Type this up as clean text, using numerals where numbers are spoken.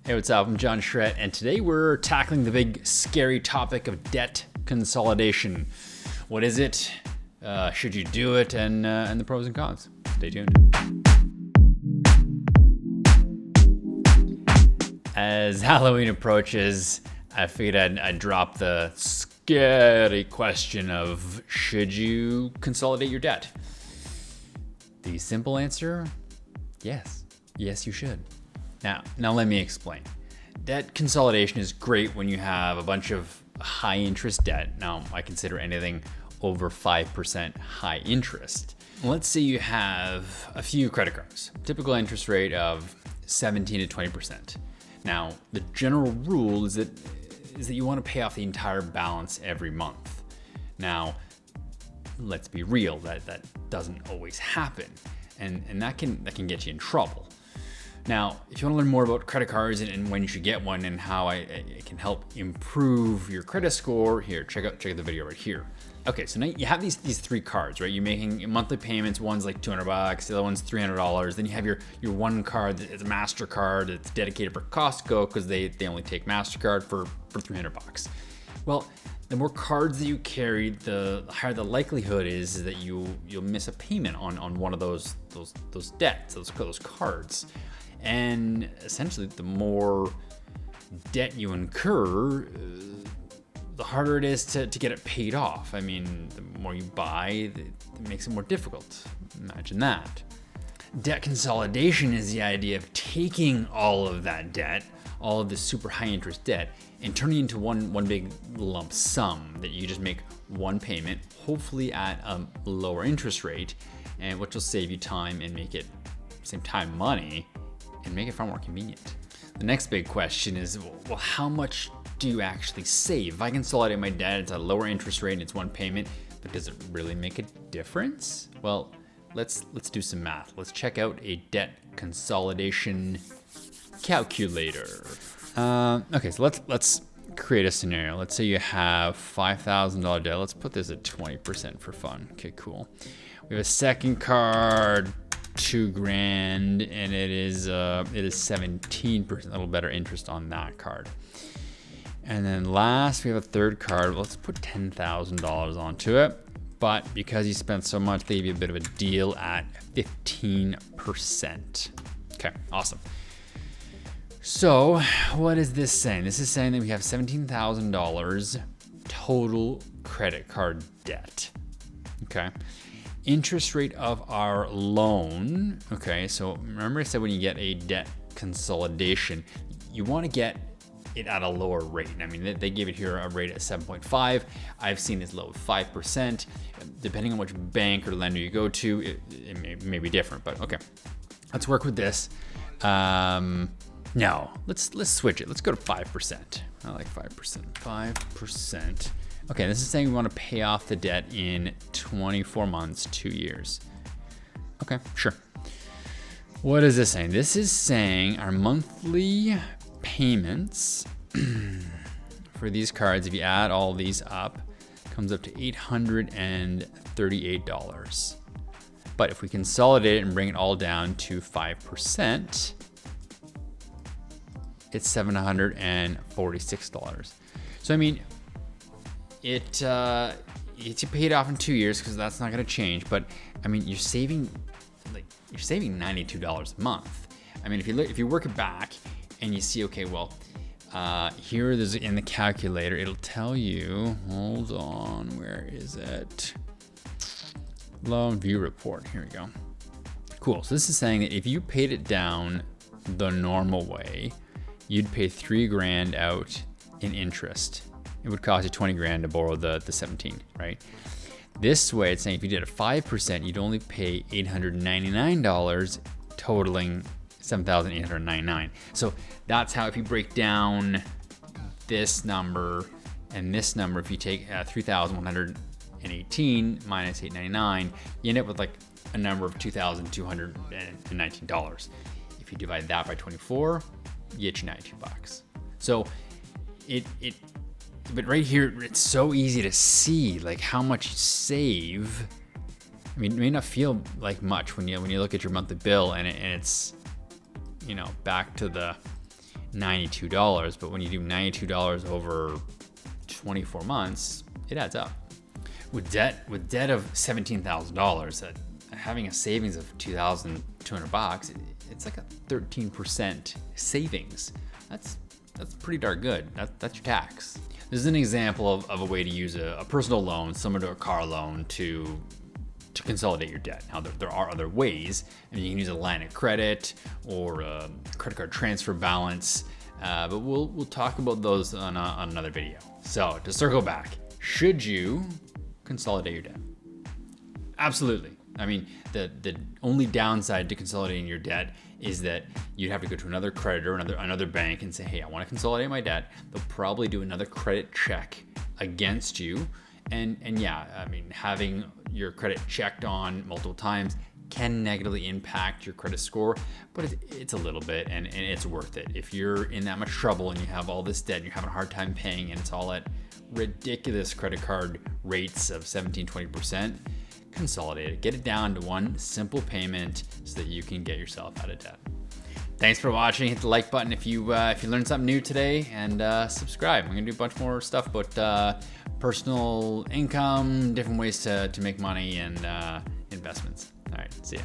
Hey, what's up? I'm John Schrett, and today we're tackling the big, scary topic of debt consolidation. What is it? Should you do it? And the pros and cons. Stay tuned. As Halloween approaches, I figured I'd drop the scary question of should you consolidate your debt? The simple answer, yes. Yes, you should. Now let me explain. Debt consolidation is great when you have a bunch of high interest debt. Now, I consider anything over 5% high interest. Let's say you have a few credit cards, typical interest rate of 17 to 20%. Now, the general rule is that you want to pay off the entire balance every month. Now, let's be real, that doesn't always happen, and that can get you in trouble. Now, if you want to learn more about credit cards and when you should get one and how it can help improve your credit score, here, check out the video right here. Okay, so now you have these three cards, right? You're making monthly payments. One's like $200, the other one's $300. Then you have your one card that is a MasterCard that's dedicated for Costco because they only take MasterCard for $300. Well, the more cards that you carry, the higher the likelihood is that you'll miss a payment on one of those debts, those cards. And essentially, the more debt you incur, the harder it is to get it paid off. I mean, the more you buy, it makes it more difficult. Imagine that. Debt consolidation is the idea of taking all of that debt, all of this super high interest debt, and turning it into one big lump sum that you just make one payment, hopefully at a lower interest rate, and which will save you time and make it, same time, money, and make it far more convenient. The next big question is, well, how much do you actually save? If I consolidate my debt, it's a lower interest rate and it's one payment, but does it really make a difference? Well, let's do some math. Let's check out a debt consolidation calculator. Okay, so let's create a scenario. Let's say you have $5,000 debt. Let's put this at 20% for fun. Okay, cool. We have a second card, $2,000, and it is 17%, a little better interest on that card. And then last, we have a third card. Let's put $10,000 onto it. But because you spent so much, they give you a bit of a deal at 15%. Okay, awesome. So what is this saying? This is saying that we have $17,000 total credit card debt. Okay. Interest rate of our loan. Okay, so remember I said when you get a debt consolidation, you want to get it at a lower rate. I mean, they give it here a rate at 7.5. I've seen as low as 5%. Depending on which bank or lender you go to, it may be different, but okay. Let's work with this. Now, let's switch it. Let's go to 5%. I like 5%. 5%. Okay, this is saying we want to pay off the debt in 24 months, 2 years. Okay, sure. What is this saying? This is saying our monthly payments for these cards, if you add all these up, comes up to $838. But if we consolidate it and bring it all down to 5%, it's $746. So I mean, it's you pay it off in 2 years because that's not going to change. But I mean, you're saving $92 a month. I mean, if you work it back and you see, okay, well, here it is in the calculator. It'll tell you. Hold on, where is it? Loan view report. Here we go. Cool. So this is saying that if you paid it down the normal way, you'd pay $3,000 out in interest. It would cost you $20,000 to borrow the 17, right? This way, it's saying if you did a 5%, you'd only pay $899, totaling $7,899. So that's how, if you break down this number and this number, if you take $3,118 minus $899, you end up with like a number of $2,219. If you divide that by 24, you get you $92. So but right here, it's so easy to see like how much you save. I mean, it may not feel like much when you look at your monthly bill and it's, back to the $92, but when you do $92 over 24 months, it adds up. With debt of $17,000, having a savings of $2,200, it's like a 13% savings. That's pretty darn good. That's your tax. This is an example of a way to use a personal loan, similar to a car loan, to consolidate your debt. Now, there are other ways. I mean, you can use a line of credit or a credit card transfer balance, but we'll talk about those on another video. So to circle back, should you consolidate your debt? Absolutely. I mean, the only downside to consolidating your debt is that you'd have to go to another creditor, another bank, and say, hey, I want to consolidate my debt. They'll probably do another credit check against you. And yeah, I mean, having your credit checked on multiple times can negatively impact your credit score, but it's a little bit, and it's worth it. If you're in that much trouble and you have all this debt and you're having a hard time paying, and it's all at ridiculous credit card rates of 17-20%, consolidate it. Get it down to one simple payment so that you can get yourself out of debt. Thanks for watching. Hit the like button if you learned something new today, and subscribe. I'm gonna do a bunch more stuff about personal income, different ways to make money, and investments. All right, see ya.